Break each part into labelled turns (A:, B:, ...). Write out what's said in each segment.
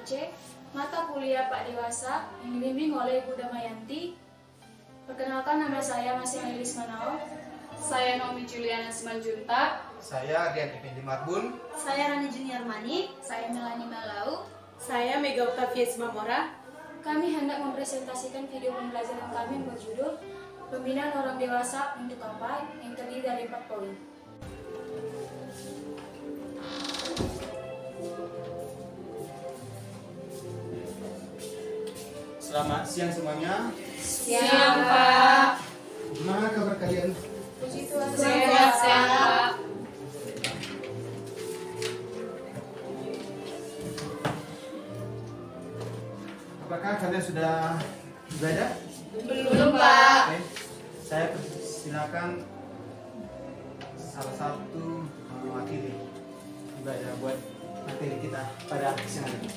A: C, mata kuliah Pak Dewasa yang dibimbing oleh Bu Damayanti. Perkenalkan, nama saya Masih Lilis Manao.
B: Saya Naomi Juliana Simanjuntak.
C: Saya Rian Effendi Marbun.
D: Saya Rani Junior Manik.
A: Saya Melani Malau.
E: Saya Mega Octavia Simamora.
A: Kami hendak mempresentasikan video pembelajaran kami yang berjudul Pembinaan Orang Dewasa untuk Apa, yang terdiri dari 4 poin.
C: Selamat siang semuanya.
B: Siang, Pak.
C: Gimana kabar kalian?
A: Puji Tuhan.
B: Sehat, Pak.
C: Apakah kalian sudah belajar?
B: Belum, Pak.
C: Oke. Saya persilakan salah satu mewakili belajar buat materi kita pada siang ini.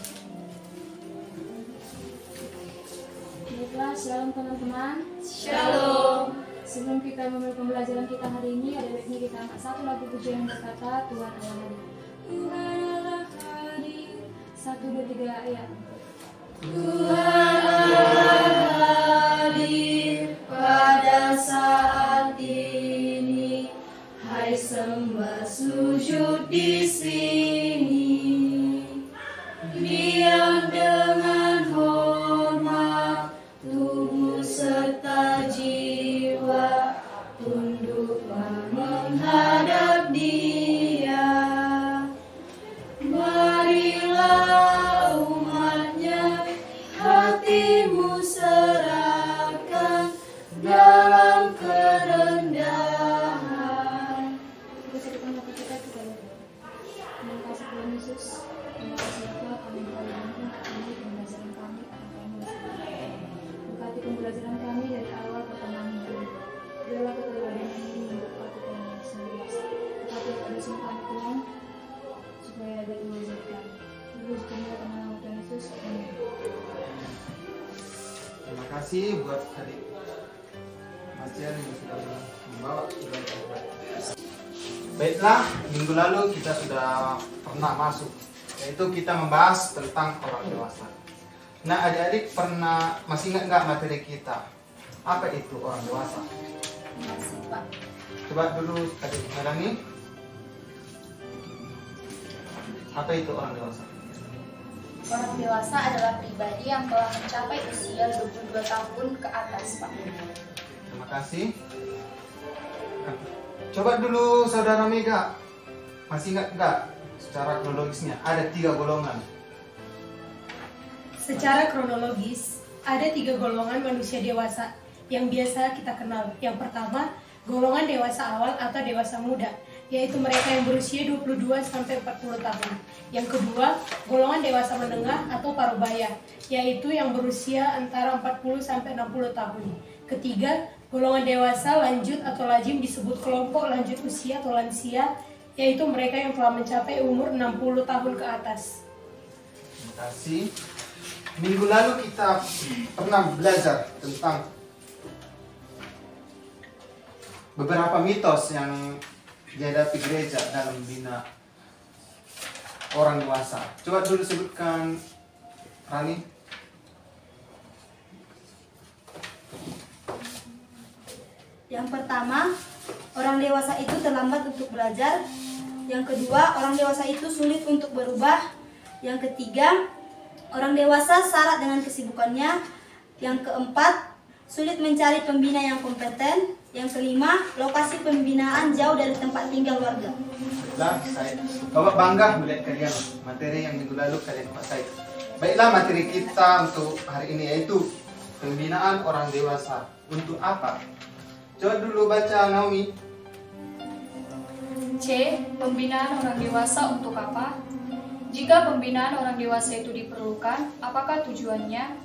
A: Baiklah, shalom teman-teman.
B: Shalom.
A: Sebelum kita memulai pembelajaran kita hari ini, ada baiknya kita angkat satu lagu pujian yang berkata Tuhan Allah hadir. Tuhan Allah hadir. 1, 2, 3 ayat.
D: Tuhan hadir pada saat ini. Hai sembah sujud di sini. Diam dengan hormat, tubuh serta jiwa, tunduklah menghadap Dia. Marilah umatnya, hatimu serahkan dalam kerendahan.
A: Kita satukan hati kita kepada Terima kasih Tuhan Yesus. Terima kasih ya Tuhan, kami berdoa kami pembelajaran kami akan kami laksanakan. Berkati pembelajaran kami dari awal pertemuan ini. Biarlah keteladanan ini memberkati kami senantiasa. Berkati pada semua kami Tuhan, supaya dapat mengajarkan. Terus kami akan nama Tuhan Yesus. Amin.
C: Terima kasih buat adik Mas Jan yang sudah membawa kebaikan. Baiklah, minggu lalu kita sudah pernah masuk, yaitu kita membahas tentang orang dewasa. Nah, adik-adik masih ingat nggak materi kita? Apa itu orang dewasa?
D: Masih, Pak.
C: Coba dulu adik Melani. Apa itu orang dewasa?
D: Orang dewasa adalah pribadi yang telah mencapai usia 22 tahun ke atas, Pak.
C: Terima kasih. Coba dulu saudara Mega, masih ingat nggak secara kronologisnya? Ada 3 golongan.
E: Secara kronologis, ada 3 golongan manusia dewasa yang biasa kita kenal. Yang pertama, golongan dewasa awal atau dewasa muda, yaitu mereka yang berusia 22 sampai 40 tahun. Yang kedua, golongan dewasa menengah atau parubaya, yaitu yang berusia antara 40 sampai 60 tahun. Ketiga, golongan dewasa lanjut atau lazim disebut kelompok lanjut usia atau lansia, yaitu mereka yang telah mencapai umur 60 tahun ke atas.
C: Terima kasih. Minggu lalu kita pernah belajar tentang beberapa mitos yang dihadapi gereja dalam membina orang dewasa. Coba dulu sebutkan, Rani.
D: Yang pertama, orang dewasa itu terlambat untuk belajar. Yang kedua, orang dewasa itu sulit untuk berubah. Yang ketiga, orang dewasa syarat dengan kesibukannya. Yang keempat, sulit mencari pembina yang kompeten. Yang kelima, lokasi pembinaan jauh dari tempat tinggal warga.
C: Baiklah, Bapak bangga melihat kalian materi yang minggu lalu kalian kuasai. Baiklah, materi kita untuk hari ini yaitu pembinaan orang dewasa. Untuk apa? Coba dulu baca, Naomi.
B: C. Pembinaan orang dewasa untuk apa? Jika pembinaan orang dewasa itu diperlukan, apakah tujuannya?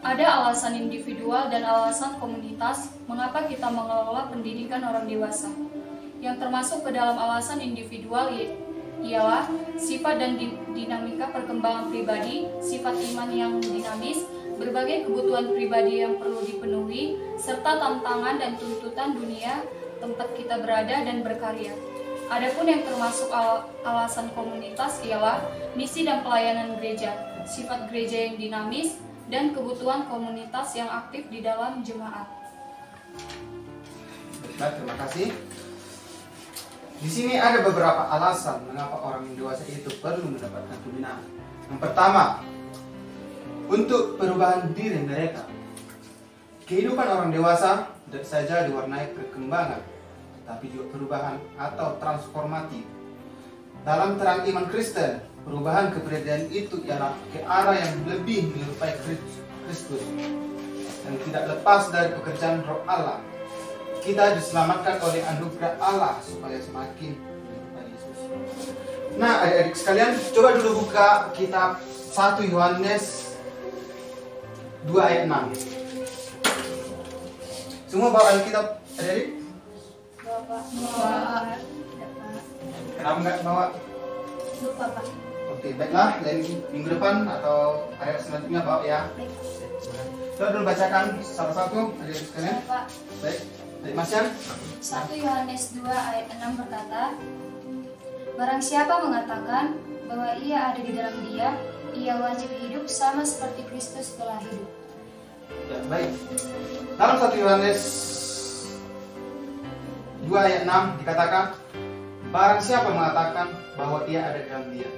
B: Ada alasan individual dan alasan komunitas mengapa kita mengelola pendidikan orang dewasa. Yang termasuk ke dalam alasan individual ialah sifat dan dinamika perkembangan pribadi, sifat iman yang dinamis, berbagai kebutuhan pribadi yang perlu dipenuhi, serta tantangan dan tuntutan dunia tempat kita berada dan berkarya. Adapun yang termasuk alasan komunitas ialah misi dan pelayanan gereja, sifat gereja yang dinamis, dan kebutuhan komunitas yang aktif di dalam jemaat.
C: Baik, terima kasih. Di sini ada beberapa alasan mengapa orang dewasa itu perlu mendapatkan pembinaan. Yang pertama, untuk perubahan diri mereka. Kehidupan orang dewasa tidak saja diwarnai perkembangan, tapi juga perubahan atau transformatif. Dalam terang iman Kristen, perubahan kepribadian itu ialah ke arah yang lebih menyerupai Kristus dan tidak lepas dari pekerjaan Roh Allah. Kita diselamatkan oleh anugerah Allah supaya semakin menyerupai Yesus. Nah, adik-adik sekalian, coba dulu buka kitab 1 Yohanes 2 ayat 6. Semua bawa Alkitab, adik-adik?
D: Bapak.
C: Kenapa nggak bawa?
D: Lupa Pak.
C: Oke, baiklah. Dan minggu depan atau hari selanjutnya bawa ya. Coba dulu bacakan satu-satu, adik-adik sekalian.
B: Pak,
C: Baik, dari Mas Yan.
B: 1 Yohanes 2 ayat 6 berkata, barang siapa mengatakan bahwa ia ada di dalam Dia, ia wajib hidup sama seperti Kristus telah hidup.
C: Ya, baik. Dalam 1 Yohanes 2 ayat 6 dikatakan, barang siapa mengatakan bahwa ia ada dalam Dia,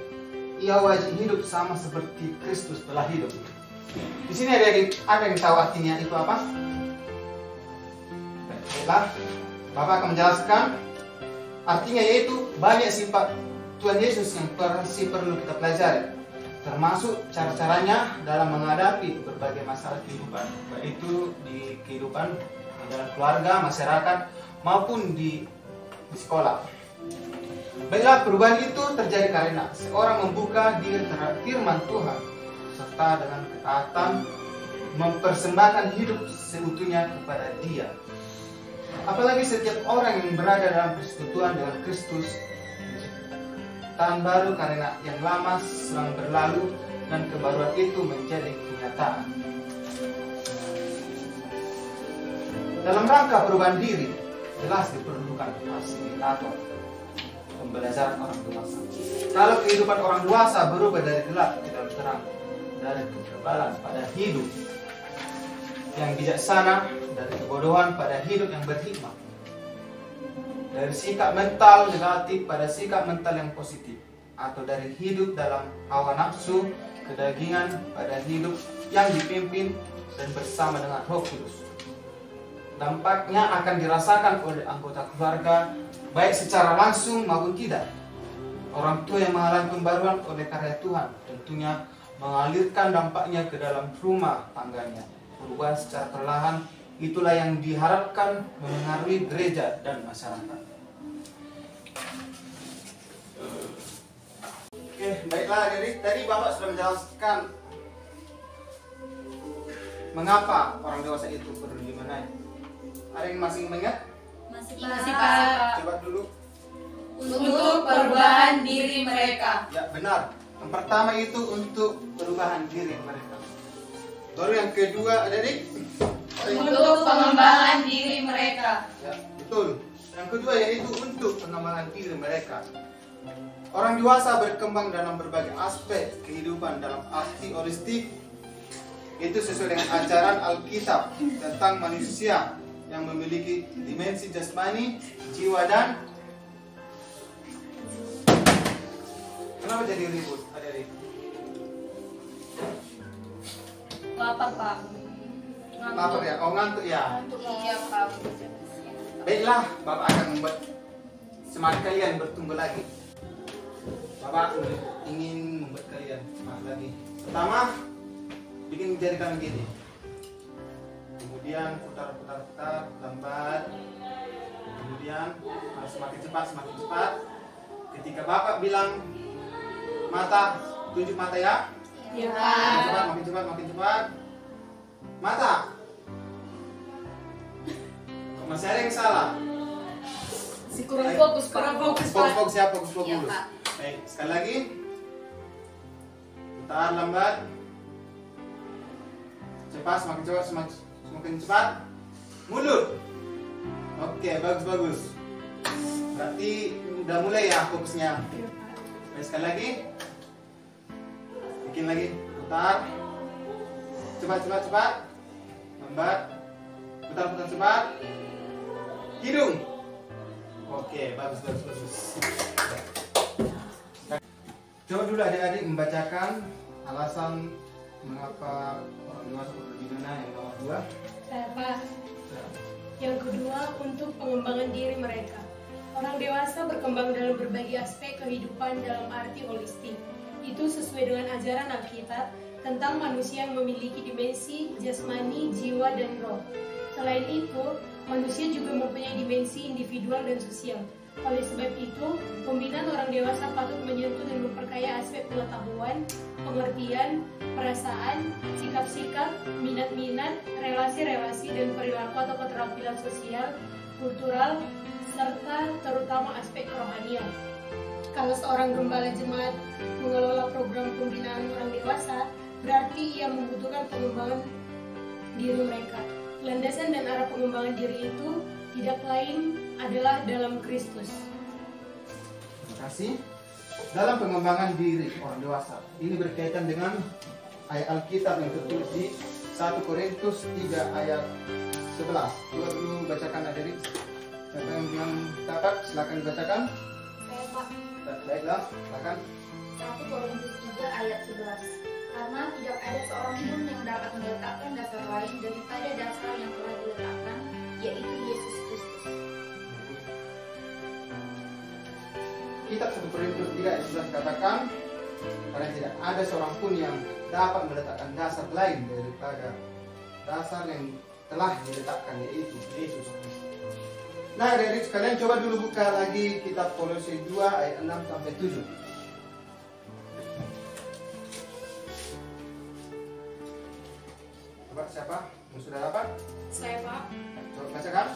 C: ia wajib hidup sama seperti Kristus telah hidup. Di sini ada yang tahu artinya itu apa? Baiklah, Bapak akan menjelaskan artinya, yaitu banyak sifat Tuhan Yesus yang masih perlu kita pelajari, termasuk cara-caranya dalam menghadapi berbagai masalah kehidupan, baik itu di kehidupan dalam keluarga, masyarakat, maupun di sekolah. Baiklah, perubahan itu terjadi karena seorang membuka diri terhadap firman Tuhan, serta dengan ketaatan mempersembahkan hidup seutuhnya kepada Dia. Apalagi setiap orang yang berada dalam persekutuan dengan Kristus, ciptaan baru karena yang lama sedang berlalu dan kebaruan itu menjadi kenyataan. Dalam rangka perubahan diri, jelas diperlukan fasilitator, pembelajaran orang dewasa. Kalau kehidupan orang dewasa berubah dari gelap ke dalam terang, dari kekebalan pada hidup yang bijaksana, dari kebodohan pada hidup yang berhikmat, dari sikap mental negatif pada sikap mental yang positif, atau dari hidup dalam hawa nafsu, kedagingan pada hidup yang dipimpin dan bersama dengan Roh Kudus. Dampaknya akan dirasakan oleh anggota keluarga, baik secara langsung maupun tidak. Orang tua yang mengalami pembaruan oleh karya Tuhan tentunya mengalirkan dampaknya ke dalam rumah tangganya. Perubahan secara perlahan itulah yang diharapkan memengaruhi gereja dan masyarakat. Oke, baiklah, jadi tadi Bapak sudah menjelaskan mengapa orang dewasa itu perlu dibenahi. Ada yang masih mengingat?
D: Masih
E: Pak.
C: Coba dulu.
E: Untuk perubahan diri mereka.
C: Ya, benar. Yang pertama itu untuk perubahan diri mereka. Baru yang kedua, adik-adik?
E: Untuk pengembangan diri mereka.
C: Ya, betul. Yang kedua yaitu untuk pengembangan diri mereka. Orang dewasa berkembang dalam berbagai aspek kehidupan dalam arti holistik. Itu sesuai dengan ajaran Alkitab tentang manusia yang memiliki dimensi jasmani, jiwa, dan kenapa jadi ribut, adik-adik?
B: Lapar, Pak.
C: Lapar ya? Oh, ngantuk ya?
B: Untuk iya, Pak.
C: Baiklah, Bapak akan membuat semangat kalian bertumbuh lagi. Bapak ingin membuat kalian semangat lagi. Pertama, bikin jari kanan gini. Kemudian putar lambat. Kemudian semakin cepat. Ketika Bapak bilang mata, tunjuk mata ya.
E: Ya.
C: Makin cepat. Mata. Kok masih ada yang salah?
B: Si kurang fokus, Pak.
C: Fokus ya, fokus
B: Iya,
C: dulu.
B: Pak.
C: Baik, sekali lagi. Putar lambat. Cepat, semakin cepat. Mundur. Oke, bagus. Berarti udah mulai ya fokusnya.
E: Iya, Pak.
C: Baik, sekali lagi. Bikin lagi. Putar. Cepat. Lambat. Putar cepat. Hidung. Oke, bagus. Coba dulu adik-adik membacakan alasan mengapa orang dewasa perlu dibina yang nomor 2.
E: Saya, Pak. Yang kedua, untuk pengembangan diri mereka. Orang dewasa berkembang dalam berbagai aspek kehidupan dalam arti holistik. Itu sesuai dengan ajaran Alkitab tentang manusia yang memiliki dimensi jasmani, jiwa, dan roh. Selain itu, manusia juga mempunyai dimensi individual dan sosial. Oleh sebab itu, pembinaan orang dewasa patut menyentuh dan memperkaya aspek pengetahuan, pengertian, perasaan, sikap-sikap, minat-minat, relasi-relasi, dan perilaku atau keterampilan sosial, kultural, serta terutama aspek kerohanian. Kalau seorang gembala jemaat mengelola program pembinaan orang dewasa, berarti ia membutuhkan pengembangan diri mereka. Landasan dan arah pengembangan diri itu tidak lain adalah dalam Kristus.
C: Terima kasih. Dalam pengembangan diri orang dewasa, ini berkaitan dengan ayat Alkitab yang tertulis di 1 Korintus 3 ayat 11. Coba dulu bacakan adik. Siapa yang dapat? Silakan dibacakan.
A: Saya Pak,
C: Baiklah, silakan.
A: 1 Korintus 3 ayat 11. Karena tidak ada seorang pun yang dapat meletakkan dasar lain daripada dasar yang telah diletakkan, yaitu Yesus Kristus.
C: Kitab 1 Korintus 3 ayat 11 katakan, karena tidak ada seorang pun yang dapat meletakkan dasar lain daripada dasar yang telah diletakkan, yaitu Yesus Kristus. Nah, adik-adik sekalian, coba dulu buka lagi kitab Kolose 2 ayat 6 sampai 7. Coba siapa yang sudah dapat?
B: Saya, Pak.
C: Coba bacakan.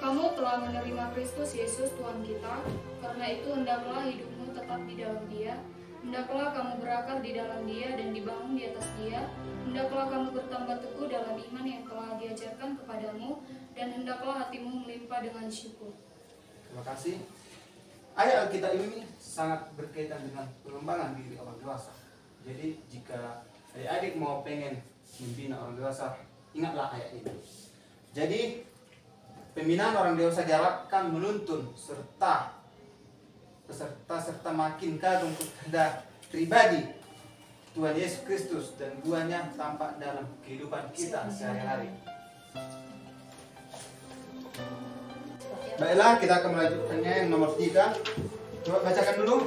B: Kamu telah menerima Kristus Yesus Tuhan kita, karena itu hendaklah hidupmu tetap di dalam Dia. Hendaklah kamu berakar di dalam Dia dan dibangun di atas Dia. Hendaklah kamu bertambah teguh dalam iman yang telah diajarkan kepadamu, dan hendaklah hatimu melimpah dengan syukur.
C: Terima kasih. Ayat Alkitab ini sangat berkaitan dengan pengembangan diri orang dewasa. Jadi jika adik-adik mau pengen membina orang dewasa, ingatlah ayat ini. Jadi pembinaan orang dewasa diharapkan menuntun serta makin kagum kepada pribadi Tuhan Yesus Kristus dan buahnya tampak dalam kehidupan kita sehari-hari. Baiklah, kita akan melanjutkannya yang nomor 3. Coba bacakan dulu,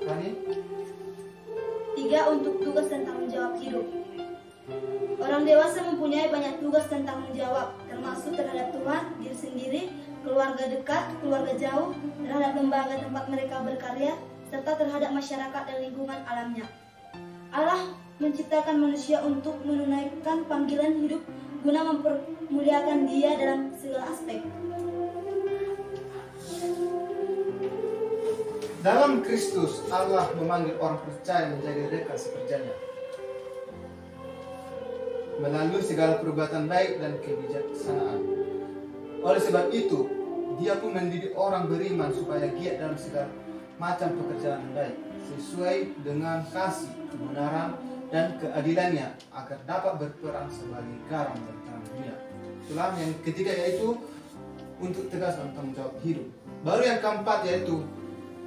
C: Rani.
D: 3. Untuk tugas dan tanggung jawab hidup. Orang dewasa mempunyai banyak tugas dan tanggung jawab, termasuk terhadap Tuhan, diri sendiri, keluarga dekat, keluarga jauh, terhadap lembaga tempat mereka berkarya, serta terhadap masyarakat dan lingkungan alamnya. Allah menciptakan manusia untuk menunaikan panggilan hidup guna mempermuliakan Dia dalam segala aspek.
C: Dalam Kristus, Allah memanggil orang percaya menjadi rekan sekerjanya melalui segala perbuatan baik dan kebijaksanaan. Oleh sebab itu, Dia pun mendidik orang beriman supaya giat dalam segala macam pekerjaan baik, sesuai dengan kasih, kebenaran, dan keadilannya, agar dapat berperan sebagai garam dan terang dunia. Itulah yang ketiga, yaitu untuk tegas dan tanggung jawab hidup. Baru yang keempat, yaitu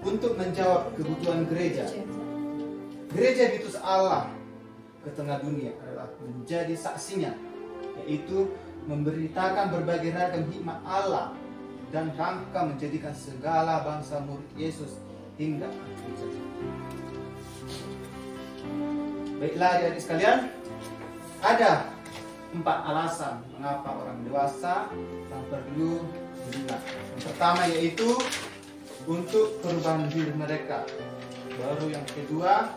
C: untuk menjawab kebutuhan gereja. Gereja diutus Allah ke tengah dunia adalah menjadi saksinya, yaitu memberitakan berbagai ragam hikmat Allah dan rangka menjadikan segala bangsa murid Yesus hingga akhir zaman. Baiklah adik-adik sekalian, ada 4 alasan mengapa orang dewasa yang perlu dibina. Yang pertama yaitu untuk perubahan diri mereka. Baru yang kedua,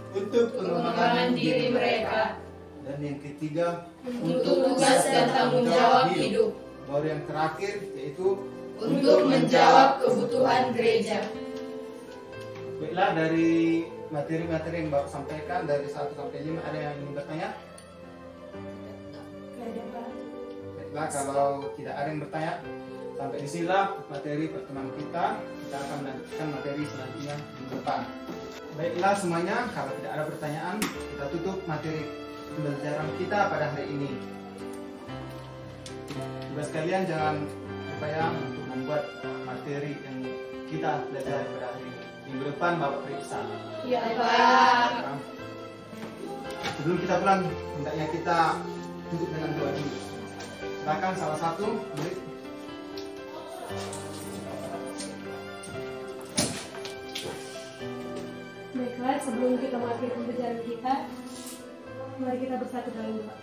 C: untuk pengembangan diri mereka. Dan yang ketiga,
B: Untuk tugas dan tanggung jawab hidup.
C: Baru yang terakhir yaitu
B: Untuk menjawab kebutuhan gereja.
C: baiklah, dari materi-materi yang Bapak sampaikan dari 1 sampai 5, ada yang ingin bertanya? Baiklah, kalau tidak ada yang bertanya, Sampai di sinilah materi pertemuan kita. Kita akan melanjutkan materi selanjutnya minggu depan. Baiklah semuanya, kalau tidak ada pertanyaan, kita tutup materi pembelajaran kita pada hari ini. Tugas kalian jangan lupa ya untuk membuat materi yang kita pelajari pada hari ini. Minggu depan Bapak periksa.
E: Ya, Pak.
C: Sebelum kita pulang, hendaknya kita tutup dengan doa dulu. Silakan salah satu murid.
E: Baiklah, sebelum kita mengakhiri pembelajaran kita, mari kita bersatu dalam doa.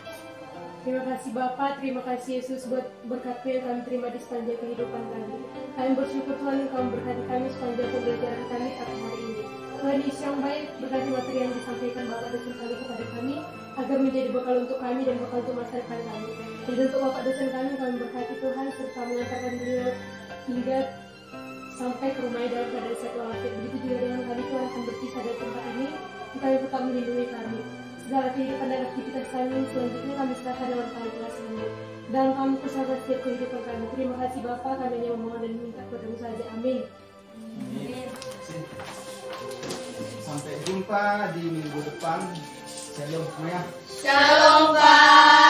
E: Terima kasih Bapak, terima kasih Yesus buat berkat-Mu yang kami terima di sepanjang kehidupan kami. Kami bersyukur Tuhan yang Kau berkati kami sepanjang pembelajaran kami pada hari ini. Tuhan Yesus yang baik, berkati materi yang disampaikan Bapak dosen kami kepada kami, agar menjadi bekal untuk kami dan bekal untuk masa depan kami. Dan untuk Bapak dosen kami berkati Tuhan, serta mengantarkan beliau hingga sampai ke rumah dalam keadaan sehat walafiat. Begitu juga dengan kami Tuhan akan berpisah dari tempat ini, Kami tetap melindungi kami. Segala kehidupan dan aktivitas kami selanjutnya kami serahkan dalam tangan Tuhan. Dalam kami persahabatan setiap kehidupan kami. Terima kasih Bapa, kami hanya memohon dan minta kepada-Mu saja. Amin.
C: Sampai jumpa di minggu depan. Shalom semuanya.
B: Shalom Pak.